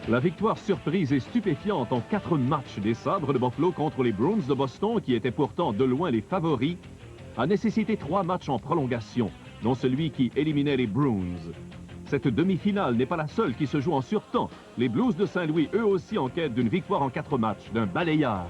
La victoire surprise et stupéfiante en 4 matchs des Sabres de Buffalo contre les Bruins de Boston, qui étaient pourtant de loin les favoris, a nécessité 3 matchs en prolongation, dont celui qui éliminait les Bruins. Cette demi-finale n'est pas la seule qui se joue en surtemps. Les Blues de Saint-Louis, eux aussi en quête d'une victoire en 4 matchs, d'un balayage.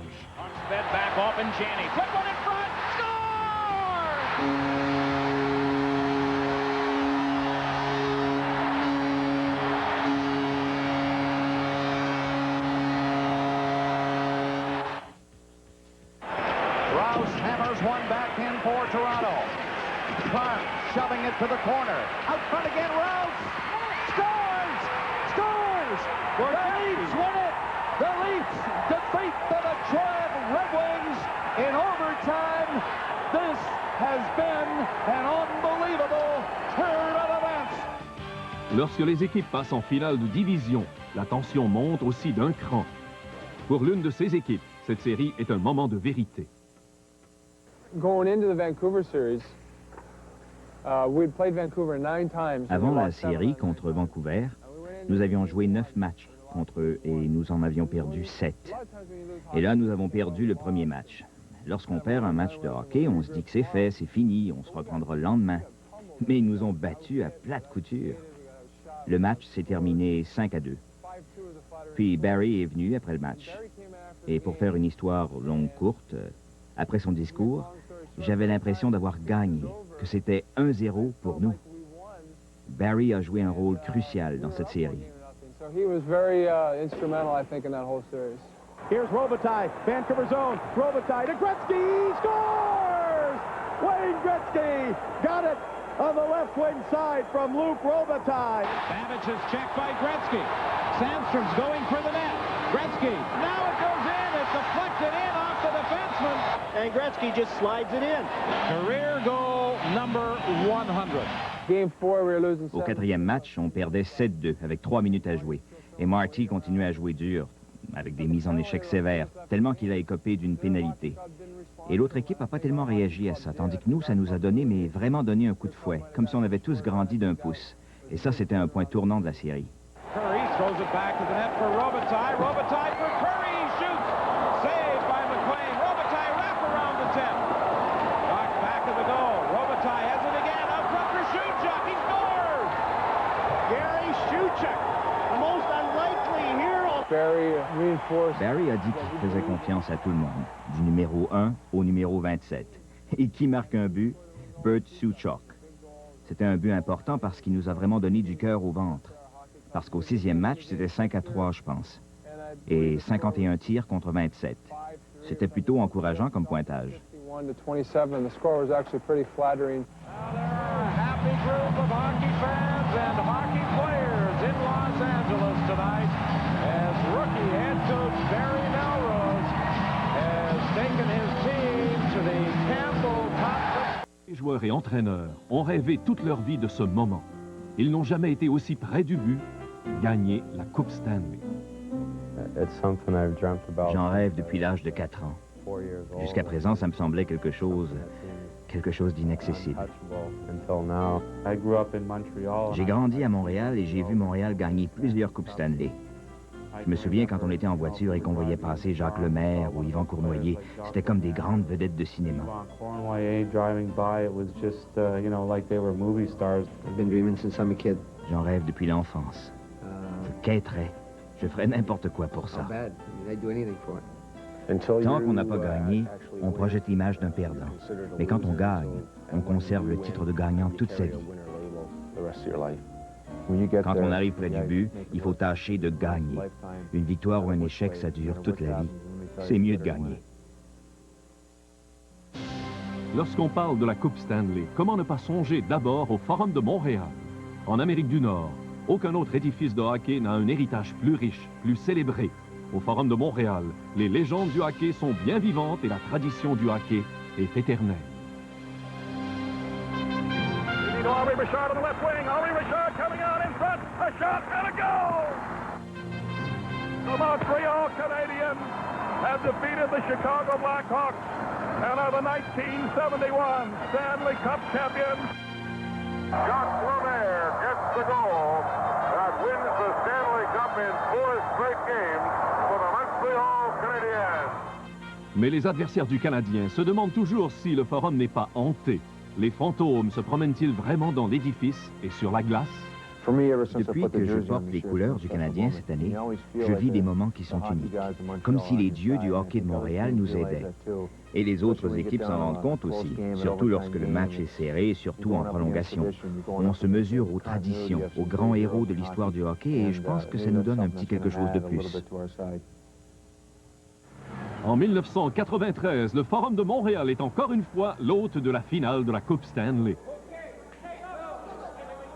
Rouse hammers one back in for Toronto. Clark shoving it to the corner. Out front again, Rouse scores! Scores! The Leafs win it! The Leafs defeat the Detroit Red Wings in overtime. This has been an unbelievable turn of events. Lorsque les équipes passent en finale de division, la tension monte aussi d'un cran. Pour l'une de ces équipes, cette série est un moment de vérité. Avant la série contre Vancouver, nous avions joué 9 matchs contre eux et nous en avions perdu 7. Et là, nous avons perdu le premier match. Lorsqu'on perd un match de hockey, on se dit que c'est fait, c'est fini, on se reprendra le lendemain. Mais ils nous ont battus à plate couture. Le match s'est terminé 5-2. Puis Barry est venu après le match. Et pour faire une histoire longue courte, après son discours, j'avais l'impression d'avoir gagné, que c'était 1-0 pour nous. Barry a joué un rôle crucial dans cette série. Here's Robitaille, Vancouver zone, Robitaille to Gretzky, scores! Wayne Gretzky got it on the left wing side from Luc Robitaille. Babbage is checked by Gretzky. Sandstrom's going for the net. Gretzky, now it goes in, it's deflected in off the defenseman. And Gretzky just slides it in. Career goal number 100. Au 4e match, on perdait 7-2 avec 3 minutes à jouer. Et Marty continuait à jouer dur, avec des mises en échec sévères, tellement qu'il a écopé d'une pénalité. Et l'autre équipe n'a pas tellement réagi à ça, tandis que nous, ça nous a donné, mais vraiment donné un coup de fouet, comme si on avait tous grandi d'1 pouce. Et ça, c'était un point tournant de la série. Curry throws it back to the net for Robitaille. Robitaille for Curry, shoots! Saved by McLean. Robitaille wrap around the tip. Knocked back of the goal. Robitaille has it again, out front for Shewchuk. He scores! Gary Shewchuk, the most unlikely hero. Barry a dit qu'il faisait confiance à tout le monde, du numéro 1 au numéro 27. Et qui marque un but? Bert Shewchuk. C'était un but important parce qu'il nous a vraiment donné du cœur au ventre. Parce qu'au 6e match, c'était 5-3, je pense. Et 51 tirs contre 27. C'était plutôt encourageant comme pointage. Les joueurs et entraîneurs ont rêvé toute leur vie de ce moment. Ils n'ont jamais été aussi près du but, gagner la Coupe Stanley. J'en rêve depuis l'âge de 4 ans. Jusqu'à présent, ça me semblait quelque chose d'inaccessible. J'ai grandi à Montréal et j'ai vu Montréal gagner plusieurs Coupes Stanley. Je me souviens quand on était en voiture et qu'on voyait passer Jacques Lemaire ou Yvan Cournoyer, c'était comme des grandes vedettes de cinéma. J'en rêve depuis l'enfance. Je quêterais. Je ferais n'importe quoi pour ça. Tant qu'on n'a pas gagné, on projette l'image d'un perdant. Mais quand on gagne, on conserve le titre de gagnant toute sa vie. Quand on arrive près du but, il faut tâcher de gagner. Une victoire ou un échec, ça dure toute la vie. C'est mieux de gagner. Lorsqu'on parle de la Coupe Stanley, comment ne pas songer d'abord au Forum de Montréal? En Amérique du Nord, aucun autre édifice de hockey n'a un héritage plus riche, plus célébré. Au Forum de Montréal, les légendes du hockey sont bien vivantes et la tradition du hockey est éternelle. Henri Richard on the left wing. Henri Richard coming out in front. A shot and a goal! The Montreal Canadiens have defeated the Chicago Blackhawks and are the 1971 Stanley Cup champions. Jacques Lemaire gets the goal that wins the Stanley Cup in 4 great game for the Montreal Canadiens. Mais les adversaires du Canadien se demandent toujours si le Forum n'est pas hanté. Les fantômes se promènent-ils vraiment dans l'édifice et sur la glace? Depuis que je porte les couleurs du Canadien cette année, je vis des moments qui sont uniques, comme si les dieux du hockey de Montréal nous aidaient. Et les autres équipes s'en rendent compte aussi, surtout lorsque le match est serré et surtout en prolongation. On se mesure aux traditions, aux grands héros de l'histoire du hockey et je pense que ça nous donne un petit quelque chose de plus. En 1993, le Forum de Montréal est encore une fois l'hôte de la finale de la Coupe Stanley.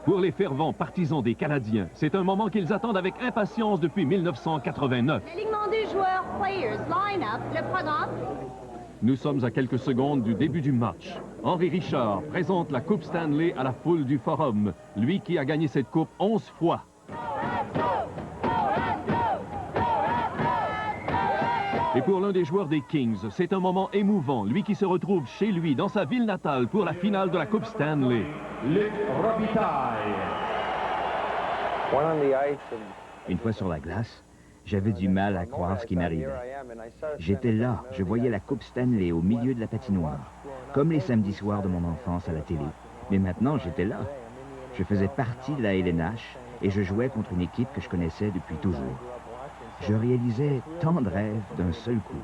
Pour les fervents partisans des Canadiens, c'est un moment qu'ils attendent avec impatience depuis 1989. L'alignement des joueurs, players, line-up, le programme. Nous sommes à quelques secondes du début du match. Henri Richard présente la Coupe Stanley à la foule du Forum, lui qui a gagné cette coupe 11 fois. Et pour l'un des joueurs des Kings, c'est un moment émouvant, lui qui se retrouve chez lui, dans sa ville natale, pour la finale de la Coupe Stanley. Luc Robitaille. Une fois sur la glace, j'avais du mal à croire ce qui m'arrivait. J'étais là, je voyais la Coupe Stanley au milieu de la patinoire, comme les samedis soirs de mon enfance à la télé. Mais maintenant, j'étais là. Je faisais partie de la LNH et je jouais contre une équipe que je connaissais depuis toujours. Je réalisais tant de rêves d'un seul coup.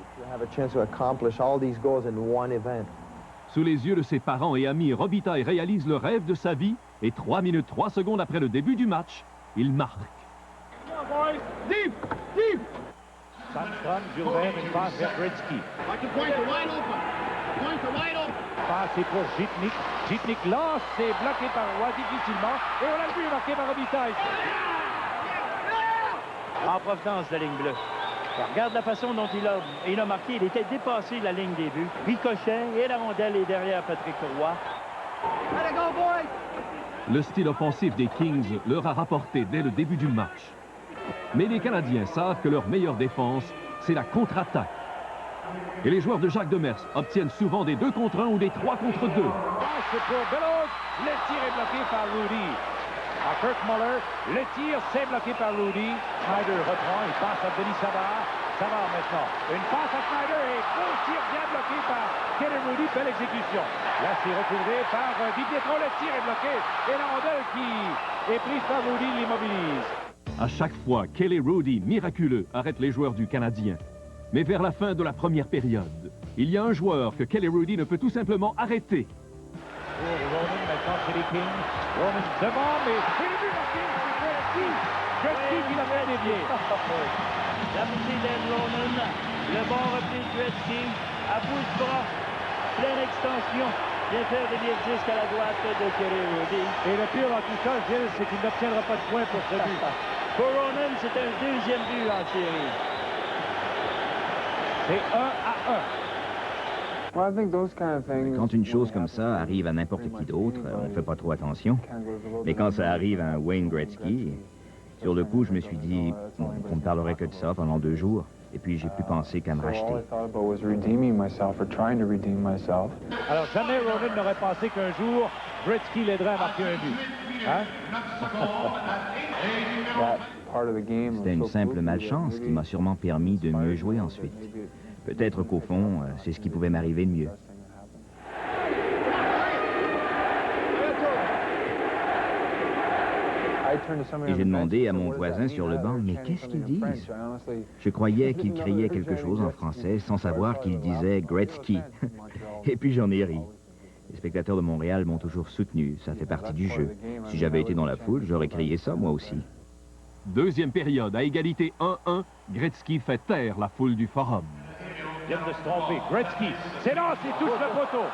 Sous les yeux de ses parents et amis, Robitaille réalise le rêve de sa vie et 3 minutes 3 secondes après le début du match, il marque. Sandstrom, Gilbert, une passe vers Gretzky. Passé pour Gitnik. Gitnik lance, c'est bloqué par Roy difficilement. Et on a le but marqué par Robitaille. En provenance de la ligne bleue. Regarde la façon dont il a marqué. Il était dépassé la ligne des buts. Ricochet et la rondelle est derrière Patrick Roy. Le style offensif des Kings leur a rapporté dès le début du match. Mais les Canadiens savent que leur meilleure défense, c'est la contre-attaque. Et les joueurs de Jacques Demers obtiennent souvent des 2 contre 1 ou des 3 contre 2. C'est pour Bellows. Le tir est bloqué par Rudy. À Kurt Muller, le tir, c'est bloqué par Rudy. Schneider reprend, il passe à Denis Savard. Savard maintenant. Une passe à Schneider et gros tir bien bloqué par Kelly Rudy. Belle exécution. Là, c'est retourné par Di Pietro. Le tir est bloqué. Et la rondelle qui est prise par Rudy l'immobilise. À chaque fois, Kelly Rudy, miraculeux, arrête les joueurs du Canadien. Mais vers la fin de la première période, il y a un joueur que Kelly Rudy ne peut tout simplement arrêter. Pour Roman, maintenant chez les Kings. Roman devant, mais c'est le but marqué. C'est Gretzky. Gretzky qui l'a fait dévier. La montée d'Ed Ronan. Le bon repli de Gretzky. À bout de bras. Pleine extension. Bien faire de lier jusqu'à la droite de Kelly Rudy. Et le pire dans tout ça, Gilles, c'est qu'il n'obtiendra pas de points pour ce but. Pour Ronan, c'est un deuxième but en série. C'est 1-1. Quand une chose comme ça arrive à n'importe qui d'autre, on ne fait pas trop attention. Mais quand ça arrive à un Wayne Gretzky, sur le coup, je me suis dit qu'on ne parlerait que de ça pendant 2 jours. Et puis, j'ai pu penser qu'à me racheter. Alors, jamais Ronan n'aurait pensé qu'un jour, Gretzky l'aiderait à marquer un but. Hein? C'était une simple malchance qui m'a sûrement permis de mieux jouer ensuite. Peut-être qu'au fond, c'est ce qui pouvait m'arriver de mieux. Et j'ai demandé à mon voisin sur le banc, mais qu'est-ce qu'ils disent? Je croyais qu'ils criaient quelque chose en français sans savoir qu'ils disaient Gretzky. Et puis j'en ai ri. Les spectateurs de Montréal m'ont toujours soutenu, ça fait partie du jeu. Si j'avais été dans la foule, j'aurais crié ça moi aussi. Deuxième période, à égalité 1-1, Gretzky fait taire la foule du Forum. Vient de se tromper. Gretzky s'élance et touche le poteau.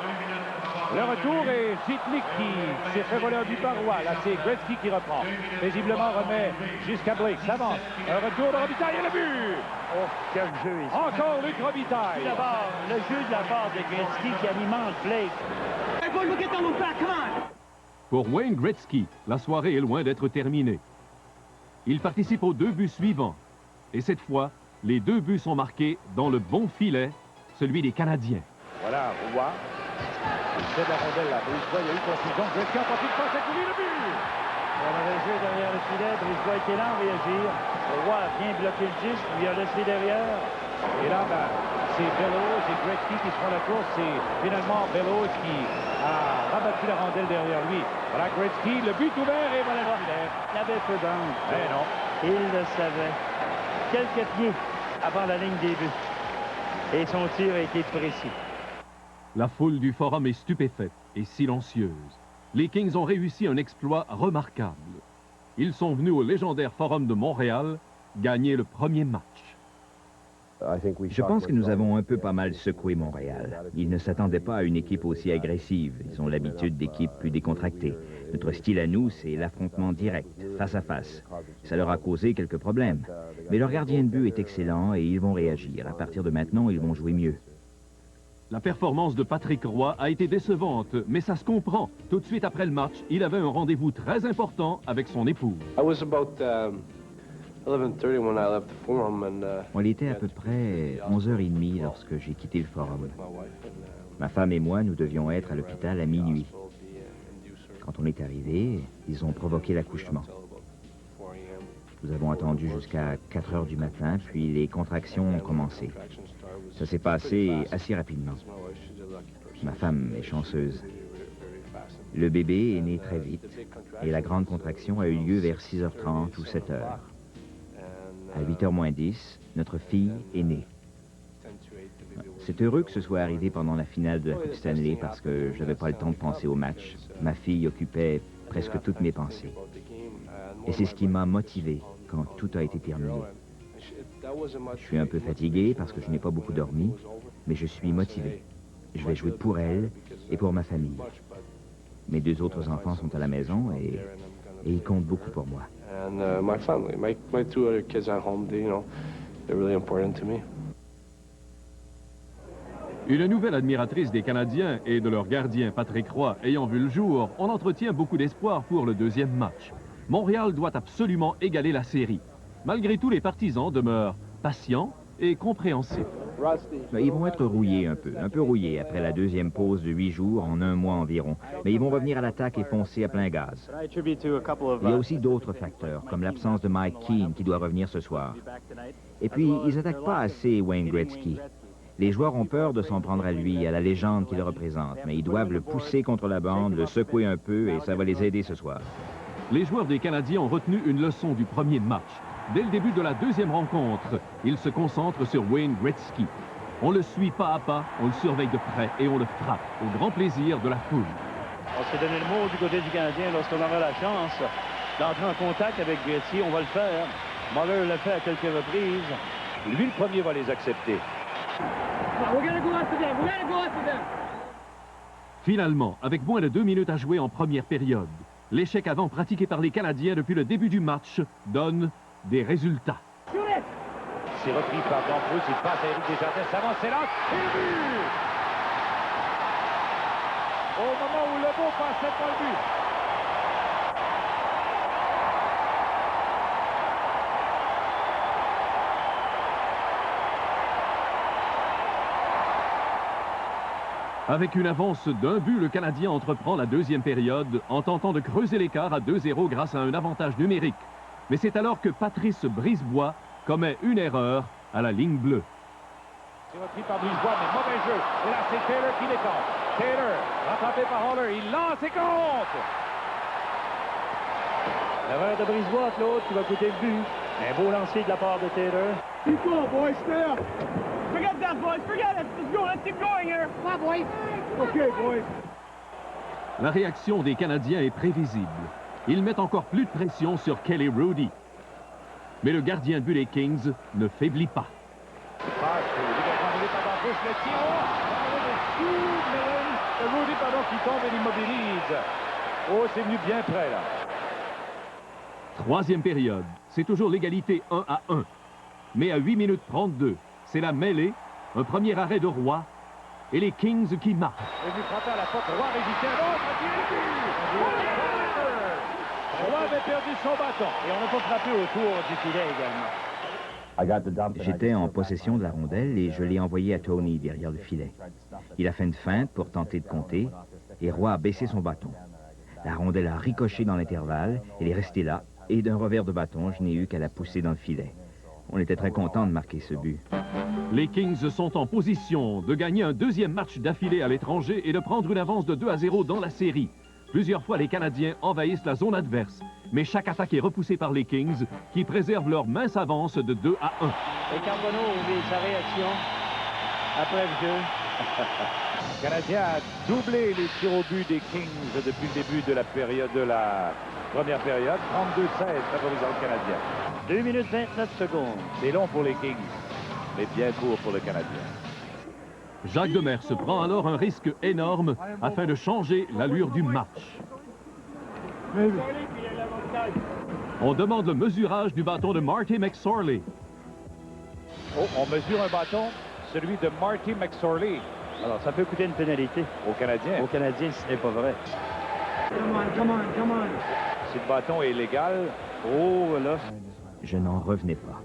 Le retour est Gitnik qui s'est fait voler un but par Roy. Là, c'est Gretzky qui reprend. Paisiblement remet jusqu'à Blake. S'avance. Un retour de Robitaille et le but! Oh, quel jeu ici. Encore Luc Robitaille. Tout d'abord, le jeu de la part de Gretzky qui alimente Blake. Pour Wayne Gretzky, la soirée est loin d'être terminée. Il participe aux 2 buts suivants. Et cette fois, les 2 buts sont marqués dans le bon filet, celui des Canadiens. Voilà, Roy. Il fait de la rondelle là. Brisebois, il y a eu confusion. Gretzky en profite pas, c'est couru le but! On avait joué derrière le filet. Brisebois était lent à réagir. Roy vient bloqué le disque, il a laissé derrière. Et là, ben, c'est Bellows et Gretzky qui font la course. C'est finalement Bellows qui a rabattu la rondelle derrière lui. Voilà Gretzky, le but ouvert et voilà le filet. Il avait peu d'angle. Mais non. Il le savait. Quelques pieds avant la ligne des buts. Et son tir a été précis. La foule du Forum est stupéfaite et silencieuse. Les Kings ont réussi un exploit remarquable. Ils sont venus au légendaire Forum de Montréal gagner le premier match. Je pense que nous avons un peu pas mal secoué Montréal. Ils ne s'attendaient pas à une équipe aussi agressive. Ils ont l'habitude d'équipes plus décontractées. Notre style à nous, c'est l'affrontement direct, face à face. Ça leur a causé quelques problèmes. Mais leur gardien de but est excellent et ils vont réagir. À partir de maintenant, ils vont jouer mieux. La performance de Patrick Roy a été décevante, mais ça se comprend. Tout de suite après le match, il avait un rendez-vous très important avec son épouse. On était à peu près 11h30 lorsque j'ai quitté le Forum. Ma femme et moi, nous devions être à l'hôpital à minuit. Quand on est arrivé, ils ont provoqué l'accouchement. Nous avons attendu jusqu'à 4 heures du matin, puis les contractions ont commencé. Ça s'est passé assez rapidement. Ma femme est chanceuse. Le bébé est né très vite et la grande contraction a eu lieu vers 6h30 ou 7h. À 8h moins 10, notre fille est née. C'est heureux que ce soit arrivé pendant la finale de la Coupe Stanley parce que je n'avais pas le temps de penser au match. Ma fille occupait presque toutes mes pensées. Et c'est ce qui m'a motivé quand tout a été terminé. Je suis un peu fatigué parce que je n'ai pas beaucoup dormi, mais je suis motivé. Je vais jouer pour elle et pour ma famille. Mes 2 autres enfants sont à la maison et ils comptent beaucoup pour moi. Une nouvelle admiratrice des Canadiens et de leur gardien Patrick Roy ayant vu le jour, on entretient beaucoup d'espoir pour le deuxième match. Montréal doit absolument égaler la série. Malgré tout, les partisans demeurent patients et compréhensifs. Ils vont être rouillés un peu rouillés après la deuxième pause de 8 jours en 1 mois environ. Mais ils vont revenir à l'attaque et foncer à plein gaz. Il y a aussi d'autres facteurs, comme l'absence de Mike Keane qui doit revenir ce soir. Et puis, ils n'attaquent pas assez Wayne Gretzky. Les joueurs ont peur de s'en prendre à lui, à la légende qu'il représente, mais ils doivent le pousser contre la bande, le secouer un peu et ça va les aider ce soir. Les joueurs des Canadiens ont retenu une leçon du premier match. Dès le début de la deuxième rencontre, ils se concentrent sur Wayne Gretzky. On le suit pas à pas, on le surveille de près et on le frappe, au grand plaisir de la foule. On s'est donné le mot du côté du Canadien lorsqu'on aura la chance d'entrer en contact avec Gretzky. On va le faire. Muller l'a fait à quelques reprises. Lui, le premier, va les accepter. Finalement, avec moins de 2 minutes à jouer en première période, l'échec avant pratiqué par les Canadiens depuis le début du match donne des résultats. C'est repris par Danfous, il passe à Éric Desjardins, s'avance, c'est là, et le but! Au moment où Lebeau passait pas le but. Avec une avance d'1 but, le Canadien entreprend la deuxième période en tentant de creuser l'écart à 2-0 grâce à un avantage numérique. Mais c'est alors que Patrice Brisebois commet une erreur à la ligne bleue. C'est repris par Brisebois, mais mauvais jeu. Et là, c'est Taylor qui décante. Taylor, rattrapé par Holler, il lance et compte! L'erreur de Brisebois, Claude, qui va coûter le but. Un beau lancer de la part de Taylor. Keep going, boys. Stay up. Forget that, boys. Forget it. Let's go. Let's keep going here. Come on, boys. Okay, boys. La réaction des Canadiens est prévisible. Ils mettent encore plus de pression sur Kelly Hrudey. Mais le gardien de but des Kings ne faiblit pas. Hrudey, qui tombe et l'immobilise. Oh, c'est venu bien près, là. Troisième période, c'est toujours l'égalité 1-1. Mais à 8 minutes 32, c'est la mêlée, un premier arrêt de Roy, et les Kings qui marquent. Venu frapper à la porte, Roy résistait à l'autre, Roy avait perdu son bâton. Et on n'a pas frappé autour du filet également. J'étais en possession de la rondelle et je l'ai envoyé à Tony derrière le filet. Il a fait une feinte pour tenter de compter et Roy a baissé son bâton. La rondelle a ricoché dans l'intervalle, elle est restée là et d'un revers de bâton, je n'ai eu qu'à la pousser dans le filet. On était très contents de marquer ce but. Les Kings sont en position de gagner un deuxième match d'affilée à l'étranger et de prendre une avance de 2-0 dans la série. Plusieurs fois, les Canadiens envahissent la zone adverse, mais chaque attaque est repoussée par les Kings, qui préservent leur mince avance de 2-1. Et Carbonneau ouvre sa réaction après le jeu. Le Canadien a doublé les tirs au but des Kings depuis le début de la première période. 32-16 favorisant le Canadien. 2 minutes 29 secondes. C'est long pour les Kings, mais bien court pour le Canadien. Jacques Demers se prend alors un risque énorme afin de changer l'allure du match. On demande le mesurage du bâton de Marty McSorley. Oh, on mesure un bâton, celui de Marty McSorley. Alors, ça peut coûter une pénalité. Aux Canadiens. Aux Canadiens, ce n'est pas vrai. Si le bâton est légal, oh là. Je n'en revenais pas.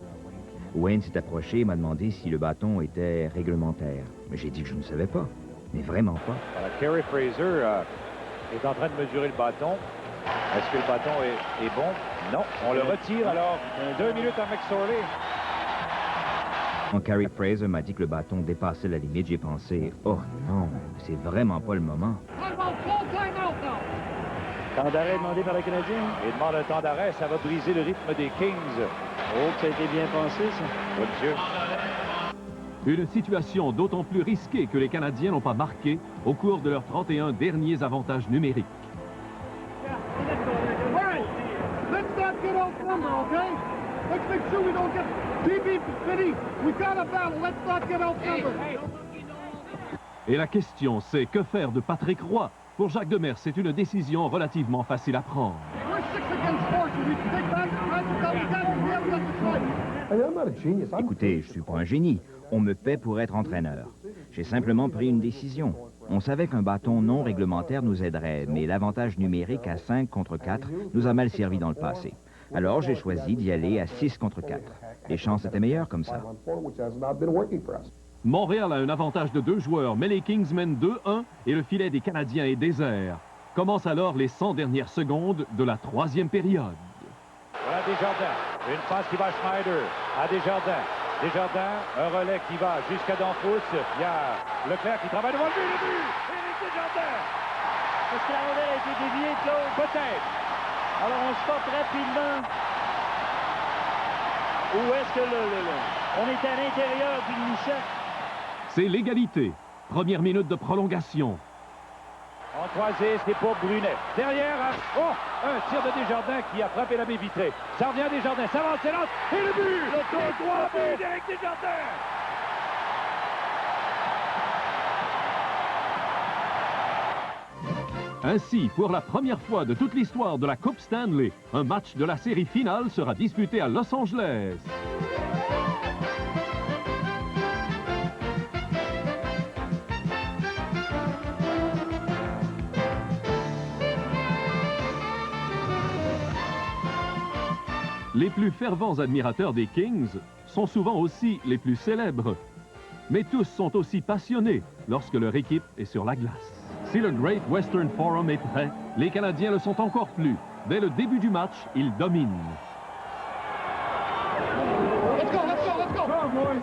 Wayne s'est approché et m'a demandé si le bâton était réglementaire. Mais j'ai dit que je ne savais pas. Mais vraiment pas. Voilà, Kerry Fraser est en train de mesurer le bâton. Est-ce que le bâton est bon? Non. On le retire alors. 2 minutes à McSorley. Quand Kerry Fraser m'a dit que le bâton dépassait la limite, j'ai pensé, oh non, c'est vraiment pas le moment. Temps d'arrêt demandé par le Canadien. Il demande un temps d'arrêt, ça va briser le rythme des Kings. Oh, ça a été bien pensé, ça. Oui, monsieur. Une situation d'autant plus risquée que les Canadiens n'ont pas marqué au cours de leurs 31 derniers avantages numériques. Et la question, c'est que faire de Patrick Roy? Pour Jacques Demers, c'est une décision relativement facile à prendre. Écoutez, je suis pas un génie. On me paie pour être entraîneur. J'ai simplement pris une décision. On savait qu'un bâton non réglementaire nous aiderait, mais l'avantage numérique à 5 contre 4 nous a mal servi dans le passé. Alors j'ai choisi d'y aller à 6 contre 4. Les chances étaient meilleures comme ça. Montréal a un avantage de 2 joueurs, mais les Kings mènent 2-1 et le filet des Canadiens est désert. Commencent alors les 100 dernières secondes de la 3e période. Voilà Desjardins. Une passe qui va à Schneider. À Desjardins. Desjardins, un relais qui va jusqu'à Danfous. Il y a Leclerc qui travaille devant le but. Éric Desjardins. Est-ce que la rondelle a été déviée, Claude? Peut-être. Alors, on stoppe rapidement. Où est-ce que on est à l'intérieur du demi-cercle? C'est l'égalité. Première minute de prolongation. En croisé, c'est pour Brunet. Derrière, un tir de Desjardins qui a frappé la baie vitrée. Ça revient à Desjardins, ça avance, c'est l'autre. Et le but! Le 3 buts d'Éric Desjardins! Ainsi, pour la première fois de toute l'histoire de la Coupe Stanley, un match de la série finale sera disputé à Los Angeles. Les plus fervents admirateurs des Kings sont souvent aussi les plus célèbres. Mais tous sont aussi passionnés lorsque leur équipe est sur la glace. Si le Great Western Forum est prêt, les Canadiens le sont encore plus. Dès le début du match, ils dominent. Let's go, let's go, let's go! Come on, boys!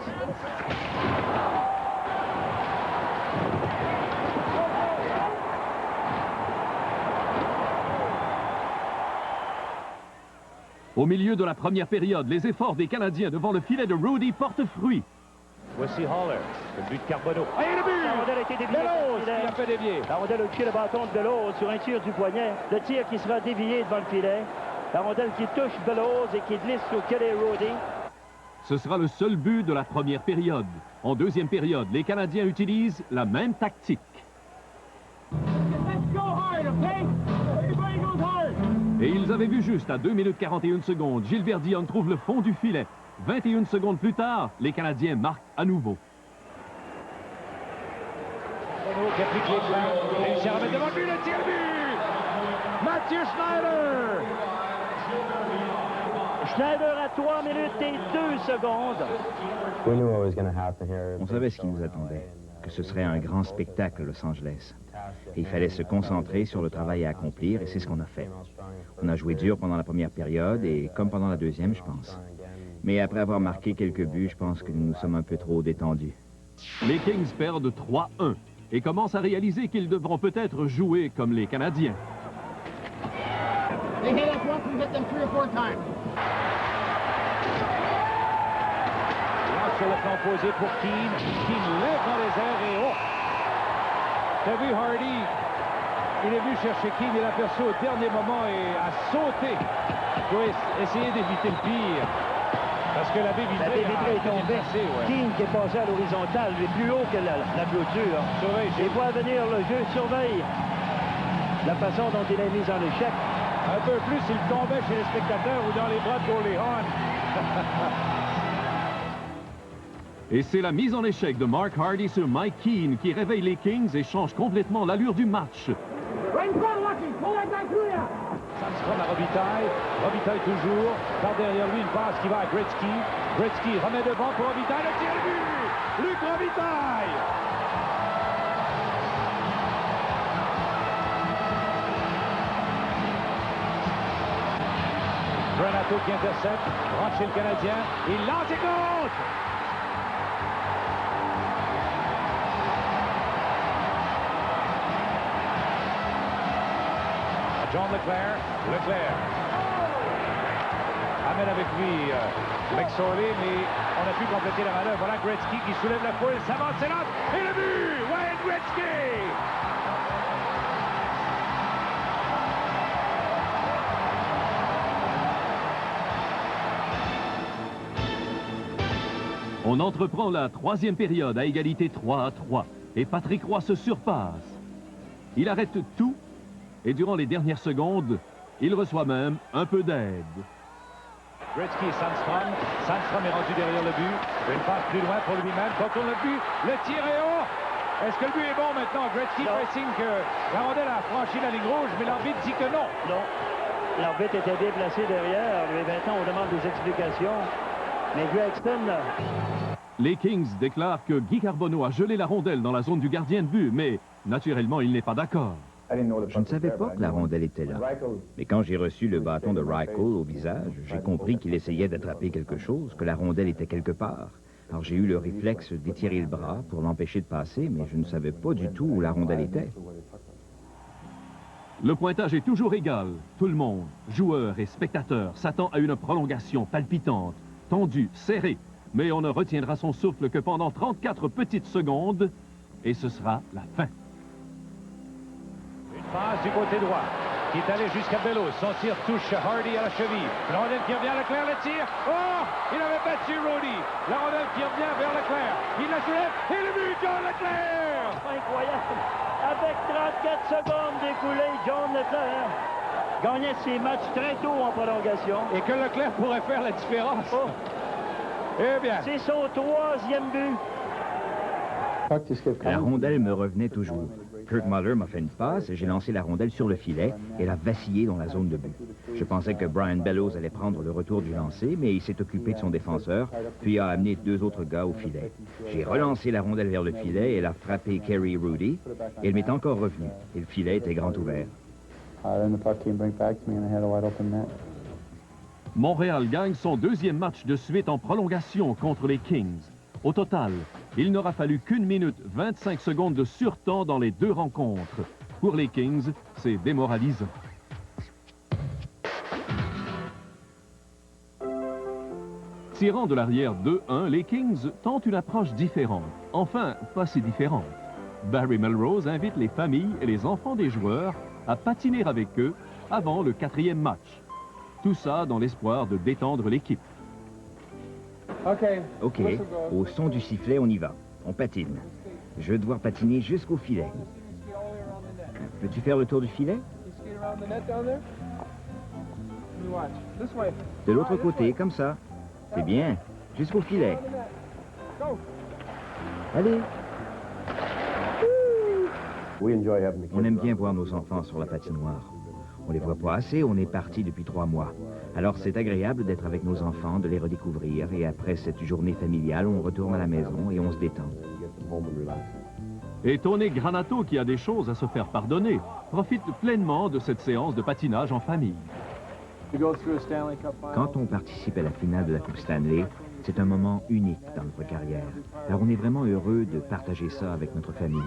Au milieu de la première période, les efforts des Canadiens devant le filet de Rudy portent fruit. Voici Haller, le but de Carbonneau. Et le but! La rondelle a été déviée. Delos qui a fait dévier. La rondelle a touché le bâton de Delos sur un tir du poignet. Le tir qui sera dévié devant le filet. La rondelle qui touche Delos et qui glisse sur Kelly Rudy. Ce sera le seul but de la première période. En deuxième période, les Canadiens utilisent la même tactique. Et ils avaient vu juste à 2 minutes 41 secondes. Gilbert Dionne trouve le fond du filet. 21 secondes plus tard, les Canadiens marquent à nouveau. Carbonneau qui applique les flancs. Réussit à remettre devant le but, le tir but! Mathieu Schneider! Schneider à 3 minutes et 2 secondes. On savait ce qui nous attendait, que ce serait un grand spectacle à Los Angeles. Et il fallait se concentrer sur le travail à accomplir, et c'est ce qu'on a fait. On a joué dur pendant la première période, et comme pendant la deuxième, je pense. Mais après avoir marqué quelques buts, je pense que nous nous sommes un peu trop détendus. Les Kings perdent 3-1 et commencent à réaliser qu'ils devront peut-être jouer comme les Canadiens. They hit us once, we hit them 3 or 4 times. Là, sur le plan posé pour Keane. Keane lève dans les airs et oh! T'as vu Hardy? Il est venu chercher Keane, il l'a aperçu au dernier moment et a sauté pour essayer d'éviter le pire. Parce que la baie vitrée est tombée. Ouais. Keane qui est passé à l'horizontale, mais plus haut que la clôture. Surveille, Et voit venir le jeu, surveille la façon dont il est mis en échec. un peu plus s'il tombait chez les spectateurs ou dans les bras de Goldie Hawn. Et c'est la mise en échec de Mark Hardy sur Mike Keane qui réveille les Kings et change complètement l'allure du match. Sandstrom à Robitaille. Robitaille toujours. Par derrière lui, une passe qui va à Gretzky. Gretzky remet devant pour Robitaille. Le tir est but! Luc Robitaille! Granato qui intercepte. Rentre chez le Canadien. Il lance et compte! John Leclerc. Leclerc amène avec lui McSorley, mais on a pu compléter la manœuvre. Voilà Gretzky qui soulève la foule, s'avance, c'est là, et le but! Wayne Gretzky! On entreprend la troisième période à égalité 3-3 et Patrick Roy se surpasse. Il arrête tout et durant les dernières secondes, il reçoit même un peu d'aide. Gretzky et Sandstrom. Sandstrom est rendu derrière le but. Une passe plus loin pour lui-même. Contourne le but. Le tir est haut. Est-ce que le but est bon maintenant? Gretzky fait signe que la rondelle a franchi la ligne rouge, mais l'arbitre dit que non. Non. L'arbitre était déplacé derrière. Et maintenant, on demande des explications. Mais Gregston... Les Kings déclarent que Guy Carbonneau a gelé la rondelle dans la zone du gardien de but, mais naturellement, il n'est pas d'accord. Je ne savais pas que la rondelle était là. Mais quand j'ai reçu le bâton de Reichel au visage, j'ai compris qu'il essayait d'attraper quelque chose, que la rondelle était quelque part. Alors j'ai eu le réflexe d'étirer le bras pour l'empêcher de passer, mais je ne savais pas du tout où la rondelle était. Le pointage est toujours égal. Tout le monde, joueurs et spectateurs, s'attend à une prolongation palpitante, tendue, serrée. Mais on ne retiendra son souffle que pendant 34 petites secondes, et ce sera la fin. Passe du côté droit, qui est allé jusqu'à Bellows. Son tir touche Hardy à la cheville. La rondelle qui revient, Leclerc le tire. Oh! Il avait battu Rudy. La rondelle qui revient vers Leclerc. Il la soulève. Et le but, John Leclerc! Incroyable. Avec 34 secondes découlées, John Leclerc gagnait ses matchs très tôt en prolongation. Et que Leclerc pourrait faire la différence. Oh. Eh bien. C'est son 3e but. La rondelle me revenait toujours. Kirk Muller m'a fait une passe et j'ai lancé la rondelle sur le filet et elle a vacillé dans la zone de but. Je pensais que Brian Bellows allait prendre le retour du lancer, mais il s'est occupé de son défenseur, puis a amené 2 autres gars au filet. J'ai relancé la rondelle vers le filet et elle a frappé Kerry Rudy et elle m'est encore revenue. Et le filet était grand ouvert. Montréal gagne son 2e match de suite en prolongation contre les Kings. Au total, il n'aura fallu qu'1 minute 25 secondes de surtemps dans les 2 rencontres. Pour les Kings, c'est démoralisant. Tirant de l'arrière 2-1, les Kings tentent une approche différente. Enfin, pas si différente. Barry Melrose invite les familles et les enfants des joueurs à patiner avec eux avant le 4e match. Tout ça dans l'espoir de détendre l'équipe. OK, au son du sifflet, on y va. On patine. Je vais devoir patiner jusqu'au filet. Peux-tu faire le tour du filet? De l'autre côté, comme ça. C'est bien. Jusqu'au filet. Allez. On aime bien voir nos enfants sur la patinoire. On les voit pas assez, on est parti depuis 3 mois. Alors c'est agréable d'être avec nos enfants, de les redécouvrir, et après cette journée familiale, on retourne à la maison et on se détend. Et Tony Granato, qui a des choses à se faire pardonner, profite pleinement de cette séance de patinage en famille. Quand on participe à la finale de la Coupe Stanley, c'est un moment unique dans notre carrière. Alors on est vraiment heureux de partager ça avec notre famille.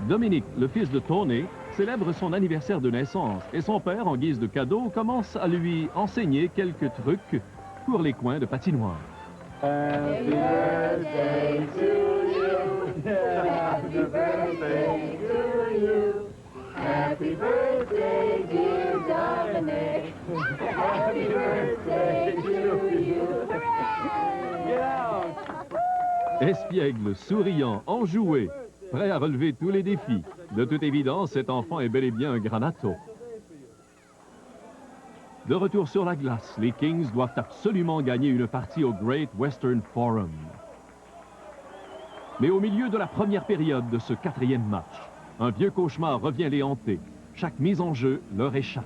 Dominique, le fils de Tony, célèbre son anniversaire de naissance et son père, en guise de cadeau, commence à lui enseigner quelques trucs pour les coins de patinoire. Happy birthday to you. Happy birthday to you. Happy birthday, dear Dominic. Happy birthday to you. Get out. Espiègle, souriant, enjoué, prêt à relever tous les défis. De toute évidence, cet enfant est bel et bien un granato. De retour sur la glace, les Kings doivent absolument gagner une partie au Great Western Forum. Mais au milieu de la première période de ce quatrième match, un vieux cauchemar revient les hanter. Chaque mise en jeu leur échappe.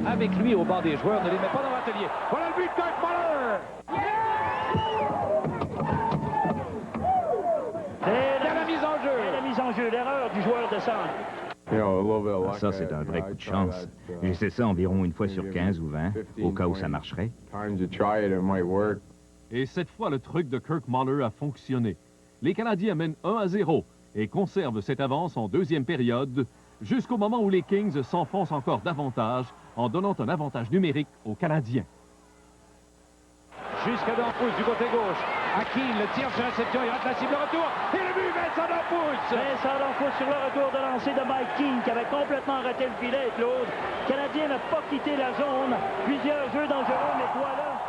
Avec lui au bord des joueurs, ne les met pas dans l'atelier. Voilà le but de Kirk Muller! Et la mise en jeu! Et la mise en jeu, l'erreur du joueur de centre. Ça, c'est un vrai coup de chance. J'essaie ça environ une fois sur 15 ou 20, au cas où ça marcherait. Et cette fois, le truc de Kirk Muller a fonctionné. Les Canadiens mènent 1-0 et conservent cette avance en deuxième période, jusqu'au moment où les Kings s'enfoncent encore davantage en donnant un avantage numérique aux Canadiens. Jusqu'à Dampousse du côté gauche. Akin le tire sur réception, il rate la cible, le retour. Et le but, Vincent Dampousse! Vincent Dampousse sur le retour de lancer de Mike King qui avait complètement raté le filet, Claude. Le Canadien n'a pas quitté la zone. Plusieurs jeux dangereux, mais voilà.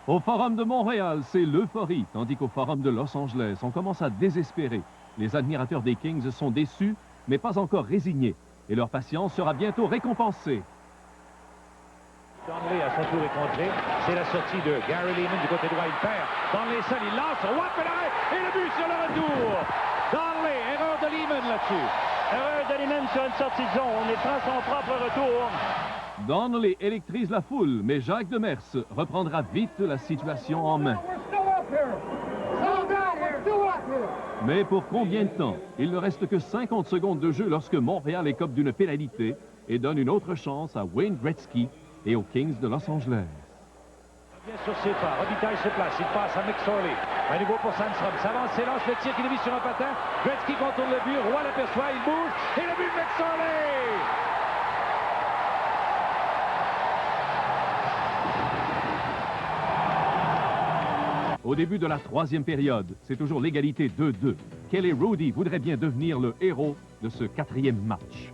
Au Forum de Montréal, c'est l'euphorie, tandis qu'au Forum de Los Angeles, on commence à désespérer. Les admirateurs des Kings sont déçus, mais pas encore résignés. Et leur patience sera bientôt récompensée. Donnelly à son tour est contré. C'est la sortie de Gary Leeman du côté droit. Il perd. Donnelly seul, il lance. Roy fait l'arrêt. Et le but sur le retour. Donnelly, erreur de Leeman là-dessus. Erreur de Leeman sur une sortie de zone. Il prend son propre retour. Donnelly électrise la foule, mais Jacques Demers reprendra vite la situation en main. Mais pour combien de temps? Il ne reste que 50 secondes de jeu lorsque Montréal écope d'une pénalité et donne une autre chance à Wayne Gretzky et aux Kings de Los Angeles. Bien sur ses pas, Robitaille se place, il passe à McSorley. À nouveau pour Sandstrom, s'avance, s'élance, le tir qu'il est mis sur un patin. Gretzky contourne le but, Roy l'aperçoit, il bouge, et le but de McSorley! Au début de la troisième période, c'est toujours l'égalité 2-2. Kelly Rudy voudrait bien devenir le héros de ce quatrième match.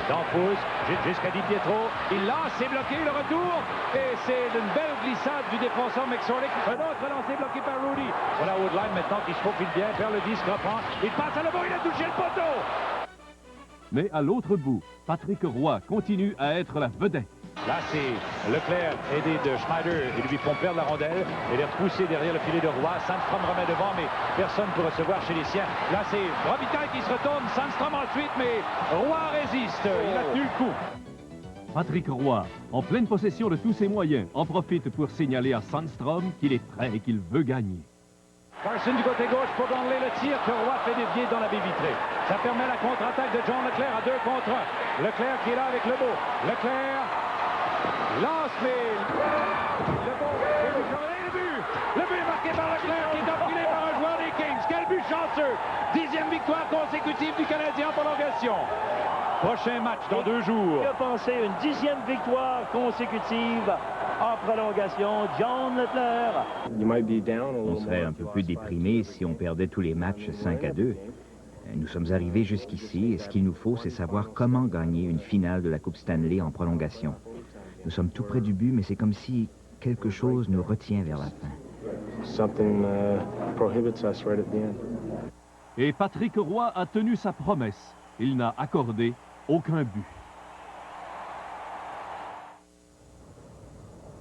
Dampousse, jusqu'à Di Pietro, il lance, c'est bloqué, le retour, et c'est une belle glissade du défenseur McSorley. Un autre lancé bloqué par Rudy. Voilà Woodline maintenant qui se faufile bien, vers le disque, reprend, il passe à le bas, il a touché le poteau. Mais à l'autre bout, Patrick Roy continue à être la vedette. Là, c'est Leclerc aidé de Schneider. Ils lui font perdre la rondelle et les repousser derrière le filet de Roy. Sandstrom remet devant, mais personne pour recevoir chez les siens. Là, c'est Robitaille qui se retourne. Sandstrom ensuite, mais Roy résiste. Il a tenu le coup. Patrick Roy, en pleine possession de tous ses moyens, en profite pour signaler à Sandstrom qu'il est prêt et qu'il veut gagner. Carson du côté gauche pour Donnelly, le tir que Roy fait dévier dans la baie vitrée. Ça permet la contre-attaque de John Leclerc à 2 contre 1. Leclerc qui est là avec Lebeau. Leclerc lance, mais le but marqué par Leclerc qui est enfilé par un joueur des Kings. Quel but chanceux! 10e victoire consécutive du Canadien en prolongation. Prochain match dans 2 jours. Il a pensé une 10e victoire consécutive en prolongation. John Leclerc. On serait un peu plus déprimé si on perdait tous les matchs 5-2. Nous sommes arrivés jusqu'ici et ce qu'il nous faut, c'est savoir comment gagner une finale de la Coupe Stanley en prolongation. Nous sommes tout près du but, mais c'est comme si quelque chose nous retient vers la fin. Et Patrick Roy a tenu sa promesse. Il n'a accordé aucun but.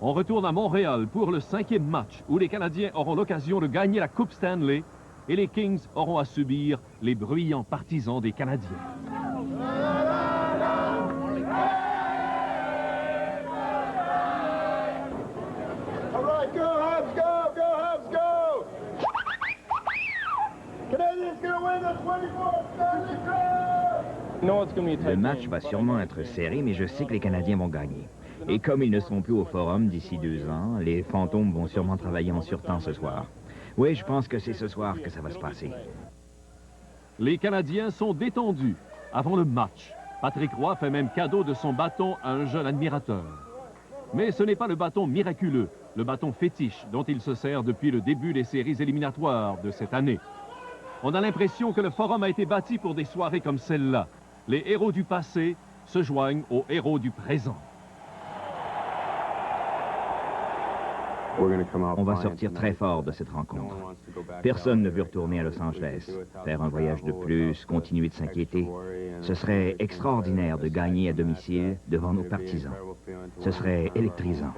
On retourne à Montréal pour le 5e match où les Canadiens auront l'occasion de gagner la Coupe Stanley et les Kings auront à subir les bruyants partisans des Canadiens. Le match va sûrement être serré, mais je sais que les Canadiens vont gagner. Et comme ils ne seront plus au Forum d'ici 2 ans, les fantômes vont sûrement travailler en surtemps ce soir. Oui, je pense que c'est ce soir que ça va se passer. Les Canadiens sont détendus. Avant le match, Patrick Roy fait même cadeau de son bâton à un jeune admirateur. Mais ce n'est pas le bâton miraculeux, le bâton fétiche dont il se sert depuis le début des séries éliminatoires de cette année. On a l'impression que le Forum a été bâti pour des soirées comme celle-là. Les héros du passé se joignent aux héros du présent. On va sortir très fort de cette rencontre. Personne ne veut retourner à Los Angeles, faire un voyage de plus, continuer de s'inquiéter. Ce serait extraordinaire de gagner à domicile devant nos partisans. Ce serait électrisant.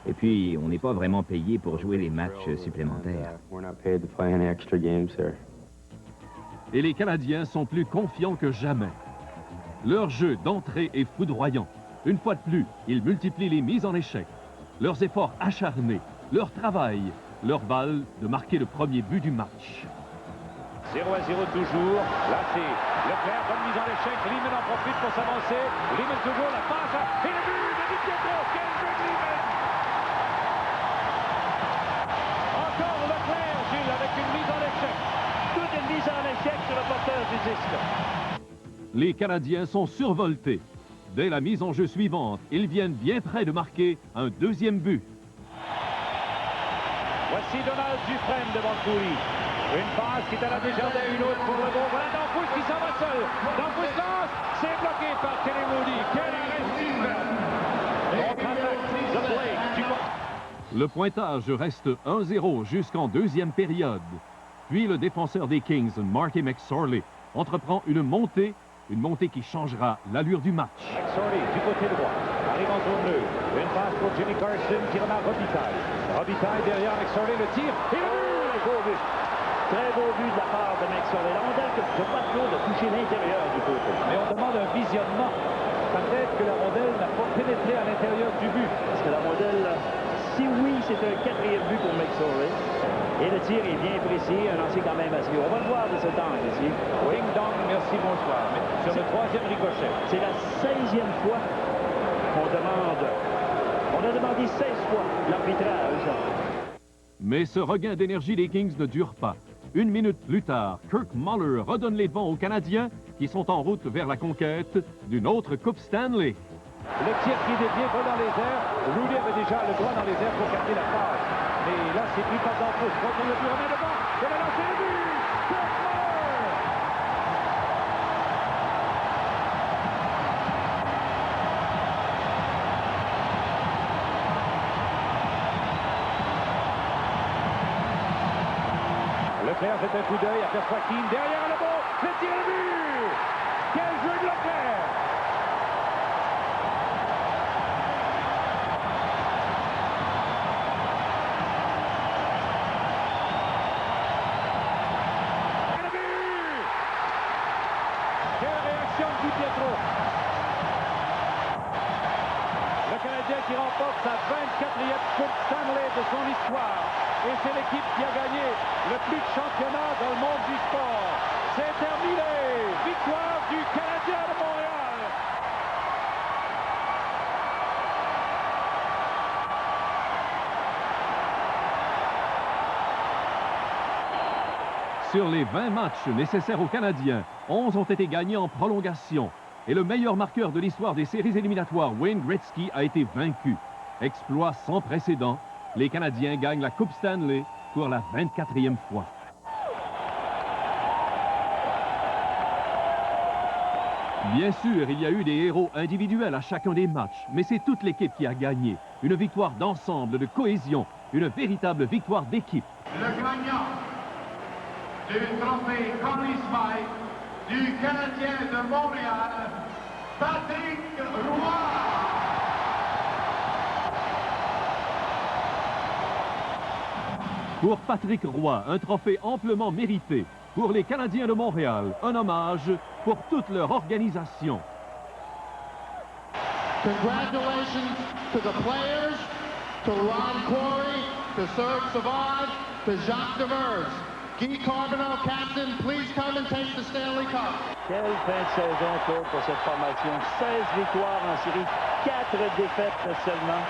Et puis, on n'est pas vraiment payé pour jouer les matchs supplémentaires. Et les Canadiens sont plus confiants que jamais. Leur jeu d'entrée est foudroyant. Une fois de plus, ils multiplient les mises en échec. Leurs efforts acharnés, leur travail, leur balle de marquer le premier but du match. 0-0 toujours. Là, c'est Leclerc, bonne mise en échec. Lehman en profite pour s'avancer. Lehman toujours, la passe. Et le but de Di Pietro. Quel but de Lehman! Encore Leclerc, Gilles, avec une mise en échec. Toute une mise en échec sur le porteur du disque. Les Canadiens sont survoltés. Dès la mise en jeu suivante, ils viennent bien près de marquer un deuxième but. Voici Donald Dufresne devant Cooley. Une passe qui est à la Desjardins, une autre pour le bon. Voilà Danfous qui s'en va seul. Danfous lance, c'est bloqué par Kenny Moody. Quel arrêt super! Contre-attaque de Blake. Le pointage reste 1-0 jusqu'en deuxième période. Puis le défenseur des Kings, Marty McSorley, entreprend une montée qui changera l'allure du match. McSorley du côté droit, arrive en zone neutre. Une passe pour Jimmy Carson qui remet Robitaille. Robitaille derrière McSorley, le tir et le but! Beau but! Très beau but de la part de McSorley. La rondelle que je vois Claude de toucher l'intérieur du côté. Mais on demande un visionnement. Peut-être que la rondelle n'a pas pénétré à l'intérieur du but. Parce que la rondelle, si oui, c'est un quatrième but pour McSorley. Et le tir est bien précis, un lancer quand même assez haut. On va le voir de cet angle ici. Ding dong, merci, bonsoir. Mais sur le troisième ricochet. C'est la 16e fois qu'on demande. On a demandé 16 fois l'arbitrage. Mais ce regain d'énergie des Kings ne dure pas. 1 minute plus tard, Kirk Muller redonne les devants aux Canadiens qui sont en route vers la conquête d'une autre Coupe Stanley. Le tir qui est bien vol dans les airs. Rudy avait déjà le droit dans les airs pour capter la passe. Mais là, c'est pris par Danfous. Contre le but, on est devant. Il va lancer le but. Kirk Muller! Leclerc fait un coup d'œil, aperçoit Keane derrière le bon. Le tir et le but! Quel jeu de Leclerc! Di Pietro. Le Canadien qui remporte sa 24e Coupe Stanley de son histoire. Et c'est l'équipe qui a gagné le plus de championnats dans le monde du sport. C'est terminé. Victoire du Canadien de Montréal. Sur les 20 matchs nécessaires aux Canadiens, 11 ont été gagnés en prolongation. Et le meilleur marqueur de l'histoire des séries éliminatoires, Wayne Gretzky, a été vaincu. Exploit sans précédent, les Canadiens gagnent la Coupe Stanley pour la 24e fois. Bien sûr, il y a eu des héros individuels à chacun des matchs, mais c'est toute l'équipe qui a gagné. Une victoire d'ensemble, de cohésion, une véritable victoire d'équipe. Le gagnant du trophée Conn Smythe du Canadien de Montréal, Patrick Roy. Pour Patrick Roy, un trophée amplement mérité. Pour les Canadiens de Montréal, un hommage pour toute leur organisation. Congratulations to the players, to Ron Quarry, to Serge Savard, to Jacques Demers. Guy Carbonneau, captain, please come and take the Stanley Cup. Quelle fin de saison, Claude, pour cette formation. 16 victoires en série, 4 défaites seulement.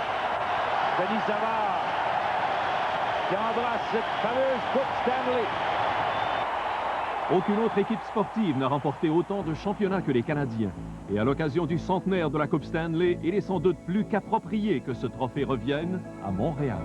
Denis Savard qui embrasse cette fameuse Coupe Stanley. Aucune autre équipe sportive n'a remporté autant de championnats que les Canadiens. Et à l'occasion du centenaire de la Coupe Stanley, il est sans doute plus qu'approprié que ce trophée revienne à Montréal.